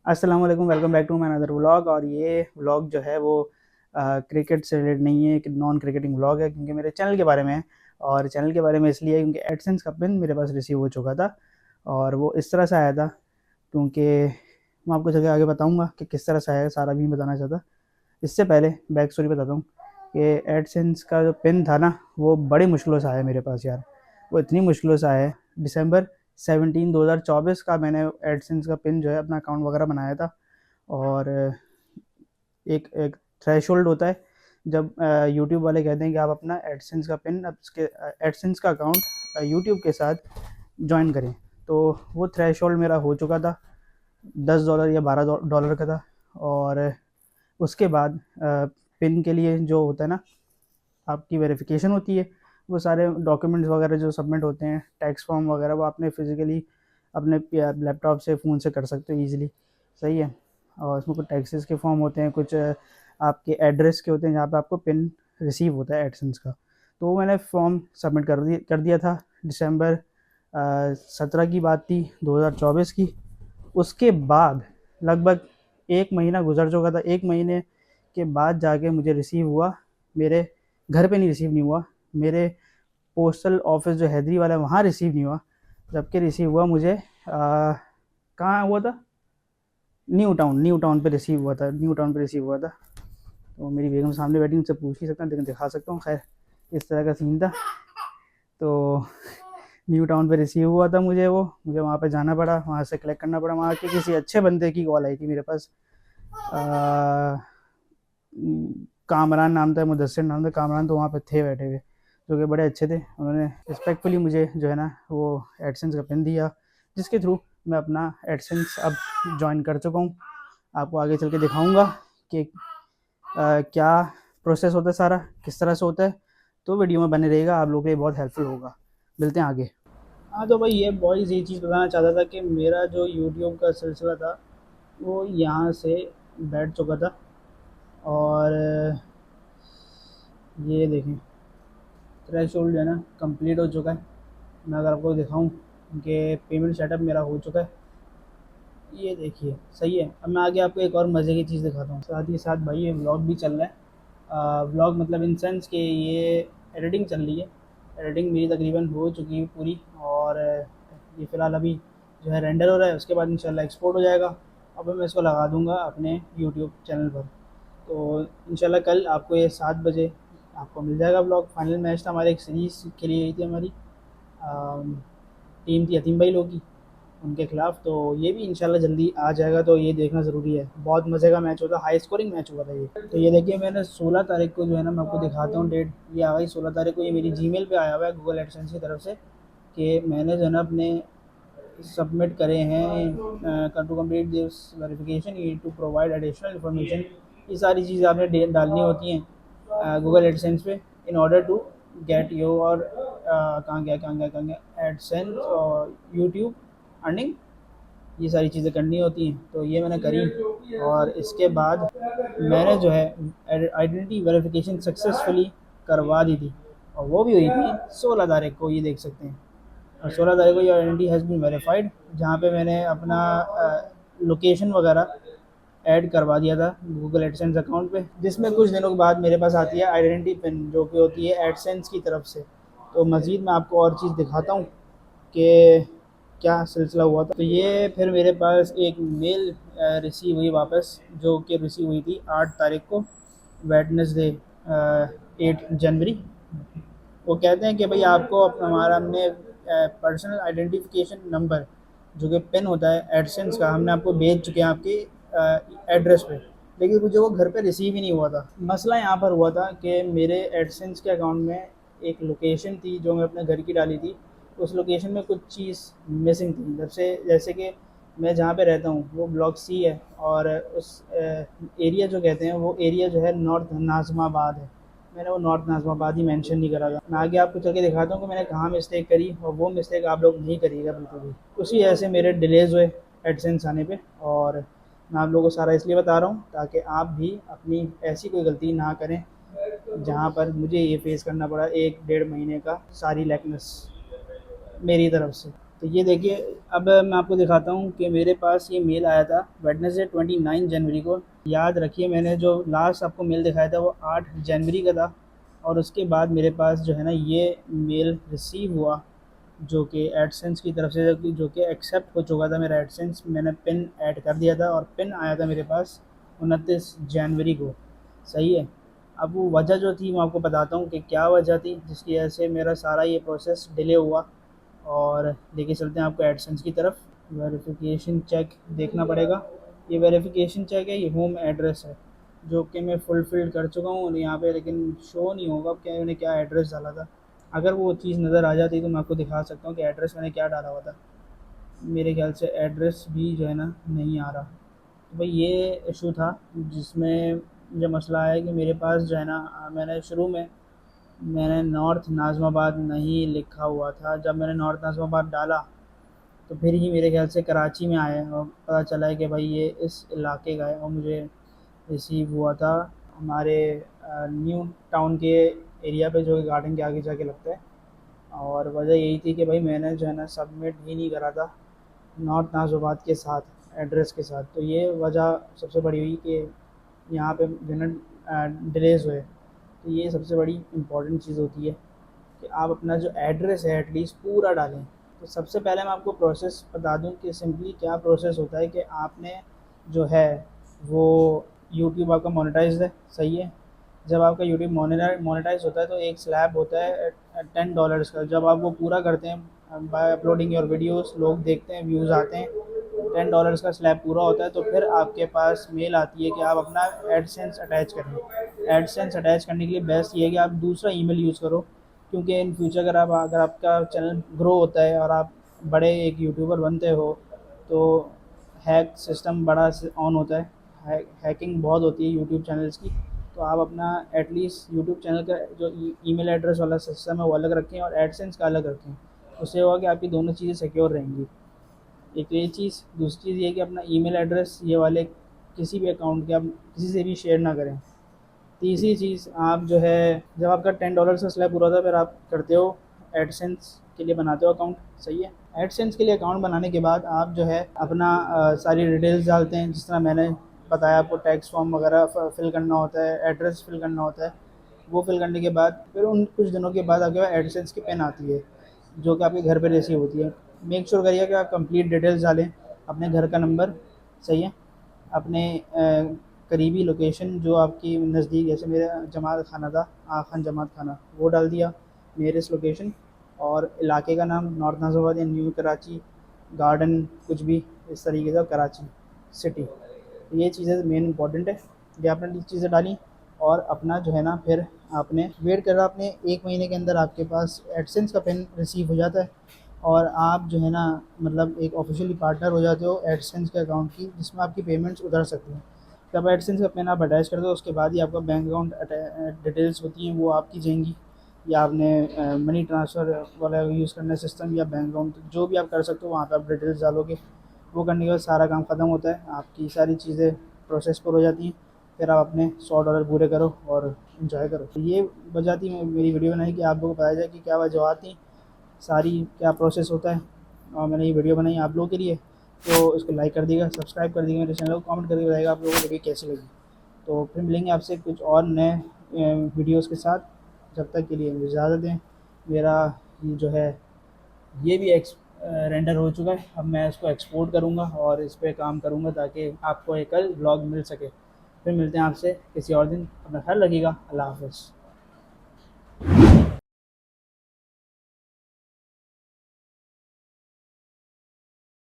अस्सलाम वालेकुम, welcome back to my another vlog. और ये व्लॉग जो है वो क्रिकेट से रिलेटेड नहीं है, एक नॉन क्रिकेटिंग व्लॉग है क्योंकि मेरे चैनल के बारे में है। और चैनल के बारे में इसलिए है क्योंकि एडसेंस का पिन मेरे पास रिसीव हो चुका था और वो इस तरह से आया था। क्योंकि मैं आपको चल के आगे बताऊंगा कि किस तरह से आया, सारा भी नहीं बताना चाहता। इससे पहले बैक स्टोरी बताता हूँ कि एडसेंस का जो पिन था ना, वो बड़ी मुश्किलों से आया मेरे पास यार। वो इतनी मुश्किलों से आया है। दिसंबर 17 2024 का मैंने एडसेंस का पिन जो है अपना अकाउंट वगैरह बनाया था। और एक एक थ्रेशोल्ड होता है जब यूट्यूब वाले कहते हैं कि आप अपना एडसेंस का पिन, अब इसके एडसेंस का अकाउंट यूट्यूब के साथ ज्वाइन करें। तो वो थ्रेशोल्ड मेरा हो चुका था, $10 या $12 का था। और उसके बाद पिन के लिए जो होता है ना, आपकी वेरिफिकेशन होती है। वो सारे डॉक्यूमेंट्स वगैरह जो सबमिट होते हैं, टैक्स फॉर्म वगैरह, वो आपने फिजिकली अपने लैपटॉप से फ़ोन से कर सकते हो ईजिली। सही है। और इसमें कुछ टैक्सेस के फॉर्म होते हैं, कुछ आपके एड्रेस के होते हैं जहाँ पे आपको पिन रिसीव होता है एडसेंस का। तो वो मैंने फॉर्म सबमिट कर दिया था। दिसंबर 17 की बात थी, 2024 की। उसके बाद लगभग 1 महीना गुजर चुका था। 1 महीने के बाद जाके मुझे रिसीव हुआ। मेरे घर पे नहीं रिसीव नहीं हुआ, मेरे पोस्टल ऑफिस जो हैदरी वाला है वहाँ रिसीव नहीं हुआ। जबकि रिसीव हुआ मुझे कहाँ हुआ था, न्यू टाउन पे रिसीव हुआ था। न्यू टाउन पे रिसीव हुआ था। तो मेरी बेगम सामने बैठी, उनसे पूछ ही सकता हूँ, लेकिन दिखा सकता हूँ। खैर, इस तरह का सीन था। तो न्यू टाउन पे रिसीव हुआ था मुझे वहाँ पे जाना पड़ा, वहाँ से कलेक्ट करना पड़ा। वहाँ के किसी अच्छे बंदे की कॉल आई थी मेरे पास। आ, कामरान नाम था, मुदस्सिर नाम था, कामरान तो वहाँ पे थे बैठे हुए, जो कि बड़े अच्छे थे। उन्होंने रिस्पेक्टफुली मुझे जो है ना वो एडसेंस का पिन दिया, जिसके थ्रू मैं अपना एडसेंस अब ज्वाइन कर चुका हूँ। आपको आगे चल के दिखाऊँगा कि क्या प्रोसेस होता है, सारा किस तरह से होता है। तो वीडियो में बने रहेगा, आप लोगों के लिए बहुत हेल्पफुल होगा। मिलते हैं आगे। हाँ, तो भाई ये बॉयज़ ये चीज़ बताना चाहता था कि मेरा जो यूट्यूब का सिलसिला था वो यहाँ से बैठ चुका था। और ये देखें, थ्रेशोल्ड जो है ना कंप्लीट हो चुका है। मैं अगर आपको दिखाऊं कि पेमेंट सेटअप मेरा हो चुका है, ये देखिए सही है। अब मैं आगे आपको एक और मज़े की चीज़ दिखाता हूँ। साथ ही साथ भाई ये व्लॉग भी चल रहा है। व्लॉग मतलब इन सेंस कि ये एडिटिंग चल रही है। एडिटिंग मेरी तकरीबन हो चुकी है पूरी। और ये फ़िलहाल अभी जो है रेंडर हो रहा है, उसके बाद इंशाल्लाह एक्सपोर्ट हो जाएगा। अब मैं इसको लगा दूँगा अपने यूट्यूब चैनल पर। तो इंशाल्लाह कल आपको ये 7 बजे आपको मिल जाएगा व्लॉग। फाइनल मैच था हमारे, एक सीरीज़ खेली गई थी हमारी। टीम थी यतीम भाई लोग की, उनके खिलाफ। तो ये भी इंशाल्लाह जल्दी आ जाएगा, तो ये देखना ज़रूरी है। बहुत मज़े का मैच होता, हाई स्कोरिंग मैच हुआ था ये। तो ये देखिए, मैंने 16 तारीख को जो है ना, मैं आपको दिखाता हूँ डेट। ये आ गई 16 तारीख को, ये मेरी जीमेल पे आया हुआ है गूगल एडसेंस की तरफ से कि मैंने जो है ना अपने सबमिट करे हैं to complete this verification you to provide additional information. ये सारी चीज़ें आपने डालनी होती हैं गूगल एडसेंस पे in order to get your कहाँ गया एडसेंस और यूट्यूब अर्निंग। ये सारी चीज़ें करनी होती हैं, तो ये मैंने करी। और इसके बाद मैंने जो है आइडेंटिटी वेरिफिकेशन सक्सेसफुली करवा दी थी। और वो भी हुई थी 16 तारीख को, ये देख सकते हैं। और 16 तारीख को ये आइडेंटिटी हैज़ बीन वेरीफाइड, जहाँ पे मैंने अपना लोकेशन वगैरह ऐड करवा दिया था गूगल एडसेंस अकाउंट पे, जिसमें कुछ दिनों के बाद मेरे पास आती है आइडेंटिटी पिन, जो कि होती है एडसेंस की तरफ से। तो मज़ीद मैं आपको और चीज़ दिखाता हूँ कि क्या सिलसिला हुआ था। तो ये फिर मेरे पास एक मेल रिसीव हुई वापस, जो कि रिसीव हुई थी 8 तारीख को, वेडनेसडे 8 जनवरी। वो कहते हैं कि भाई आपको हमारा हमने पर्सनल आइडेंटिफिकेशन नंबर, जो कि पिन होता है एडसेंस का, हमने आपको भेज चुके हैं आपके एड्रेस पे। लेकिन मुझे वो घर पे रिसीव ही नहीं हुआ था। मसला यहाँ पर हुआ था कि मेरे एडसेंस के अकाउंट में एक लोकेशन थी जो मैं अपने घर की डाली थी। उस लोकेशन में कुछ चीज़ मिसिंग थी। जैसे कि मैं जहाँ पे रहता हूँ वो ब्लॉक सी है, और उस एरिया जो कहते हैं वो एरिया जो है नॉर्थ नाज़िमाबाद है। मैंने वो नॉर्थ नाज़िमाबाद ही मेंशन नहीं करा था। मैं आगे आपको चल के दिखाता हूँ कि मैंने कहाँ मिस्टेक करी, और वो मिस्टेक आप लोग नहीं करिएगा बिल्कुल भी। उसी वजह से मेरे डिलेज़ हुए एडसेंस आने पे। और मैं आप लोगों को सारा इसलिए बता रहा हूँ ताकि आप भी अपनी ऐसी कोई गलती ना करें जहाँ पर मुझे ये फेस करना पड़ा 1 डेढ़ महीने का सारी लैकनेस मेरी तरफ से। तो ये देखिए, अब मैं आपको दिखाता हूँ कि मेरे पास ये मेल आया था वेडनेसडे 29 जनवरी को। याद रखिए, मैंने जो लास्ट आपको मेल दिखाया था वो 8 जनवरी का था, और उसके बाद मेरे पास जो है ना ये मेल रिसीव हुआ, जो कि एडसेंस की तरफ से, जो कि एक्सेप्ट हो चुका था मेरा एडसेंस। मैंने पिन ऐड कर दिया था और पिन आया था मेरे पास 29 जनवरी को। सही है। अब वो वजह जो थी मैं आपको बताता हूँ कि क्या वजह थी जिसकी वजह से मेरा सारा ये प्रोसेस डिले हुआ। और लेके चलते हैं आपको एडसेंस की तरफ। वेरिफिकेशन चेक देखना पड़ेगा। ये वेरिफिकेशन चेक है, ये होम एड्रेस है जो कि मैं फुलफ़िल कर चुका हूँ, और यहाँ पे लेकिन शो नहीं होगा कि मैंने क्या एड्रेस डाला था। अगर वो चीज़ नज़र आ जाती तो मैं आपको दिखा सकता हूँ कि एड्रेस मैंने क्या डाला हुआ था। मेरे ख्याल से एड्रेस भी जो है ना नहीं आ रहा। तो भाई ये इशू था जिसमें मुझे मसला आया कि मेरे पास जो है ना, मैंने शुरू में मैंने नॉर्थ नाज़िमाबाद नहीं लिखा हुआ था। जब मैंने नॉर्थ नाज़िमाबाद डाला तो फिर ही मेरे ख्याल से कराची में आया है, और पता चला है कि भाई ये इस इलाके का है, और मुझे रिसीव हुआ था हमारे न्यू टाउन के एरिया पे, जो कि गार्डन के आगे जाके लगता है। और वजह यही थी कि भाई मैंने जो है ना सबमिट ही नहीं करा था नॉर्थ नाज़िमाबाद के साथ, एड्रेस के साथ। तो ये वजह सबसे बड़ी हुई कि यहाँ पे जो है ना डिलेज़ हुए। तो ये सबसे बड़ी इम्पॉर्टेंट चीज़ होती है कि आप अपना जो एड्रेस है एटलीस्ट पूरा डालें। तो सबसे पहले मैं आपको प्रोसेस बता दूं कि सिंपली क्या प्रोसेस होता है कि आपने जो है वो यूट्यूब आपका मोनेटाइज्ड है, सही है। जब आपका यूट्यूब मोनेटाइज होता है तो एक स्लैब होता है $10 का। जब आप वो पूरा करते हैं बाय अपलोडिंग योर वीडियोस, लोग देखते हैं, व्यूज़ आते हैं, $10 का स्लैब पूरा होता है, तो फिर आपके पास मेल आती है कि आप अपना एडसेंस अटैच करें। एडसेंस अटैच करने के लिए बेस्ट ये है कि आप दूसरा ईमेल यूज़ करो, क्योंकि इन फ्यूचर अगर आपका चैनल ग्रो होता है और आप बड़े एक यूट्यूबर बनते हो तो हैक सिस्टम बड़ा ऑन होता है, हैकिंग बहुत होती है यूट्यूब चैनल्स की। तो आप अपना एटलीस्ट यूट्यूब चैनल का जो ईमेल एड्रेस वाला सिस्टम है वो अलग रखें और एडसेंस का अलग रखें। उससे होगा कि आपकी दोनों चीज़ें सिक्योर रहेंगी। एक तो ये चीज़, दूसरी चीज़ ये कि अपना ईमेल एड्रेस ये वाले किसी भी अकाउंट के आप किसी से भी शेयर ना करें। तीसरी चीज़, आप जो है जब आपका $10 का स्लैब पूरा होता है फिर आप करते हो एडसेंस के लिए बनाते हो अकाउंट, सही है। एडसेंस के लिए अकाउंट बनाने के बाद आप जो है अपना सारी डिटेल्स डालते हैं, जिस तरह मैंने बताया आपको टैक्स फॉर्म वगैरह फिल करना होता है, एड्रेस फिल करना होता है। वो फिल करने के बाद फिर उन कुछ दिनों के बाद आपके पास एडसेंस की पेन आती है जो कि आपके घर पे रिसीव होती है। मेक श्योर करिए कि आप कंप्लीट डिटेल्स डालें, अपने घर का नंबर, सही है, अपने करीबी लोकेशन जो आपकी नज़दीक, जैसे मेरा जमात खाना था, खान जमात खाना, वो डाल दिया नियरेस्ट लोकेशन, और इलाके का नाम नॉर्थ नाज़िमाबाद या न्यू कराची, गार्डन कुछ भी इस तरीके से, कराची सिटी। ये चीज़ें मेन इंपॉर्टेंट है। ये आपने चीज़ें डाली और अपना जो है ना फिर आपने वेट करा, आपने 1 महीने के अंदर आपके पास एडसेंस का पेन रिसीव हो जाता है, और आप जो है ना मतलब एक ऑफिशियली पार्टनर हो जाते हो एडसेंस के अकाउंट की, जिसमें आपकी पेमेंट्स उतर सकती हैं। जब एडसेंस का पेन आप अटैच कर दो उसके बाद ही आपका बैंक अकाउंट डिटेल्स होती हैं वो आपकी जाएंगी, या आपने मनी ट्रांसफ़र वाला यूज़ करना है सिस्टम, या बैंक अकाउंट, जो भी आप कर सकते हो वहाँ पे आप डिटेल्स डालोगे। वो करने के बाद सारा काम ख़त्म होता है, आपकी सारी चीज़ें प्रोसेस पर हो जाती हैं। फिर आप अपने $100 पूरे करो और इन्जॉय करो। तो ये वजह थी मेरी वीडियो बनाई कि आप लोगों को बताया जाए कि क्या वजूहत थी, सारी क्या प्रोसेस होता है, और मैंने ये वीडियो बनाई आप लोगों के लिए। तो इसको लाइक कर दीजिएगा, सब्सक्राइब कर दीजिएगा मेरे चैनल को, कमेंट करके बताइएगा आप लोगों को वीडियो कैसी लगी। तो फिर मिलेंगे आपसे कुछ और नए वीडियोज़ के साथ। जब तक के लिए मुझे इजाज़त दें। मेरा ये जो है ये भी रेंडर हो चुका है, अब मैं इसको एक्सपोर्ट करूँगा और इस पे काम करूँगा ताकि आपको एक कल ब्लॉग मिल सके। फिर मिलते हैं आपसे किसी और दिन, अपना ख्याल रखिएगा। अल्लाह हाफ़िज़।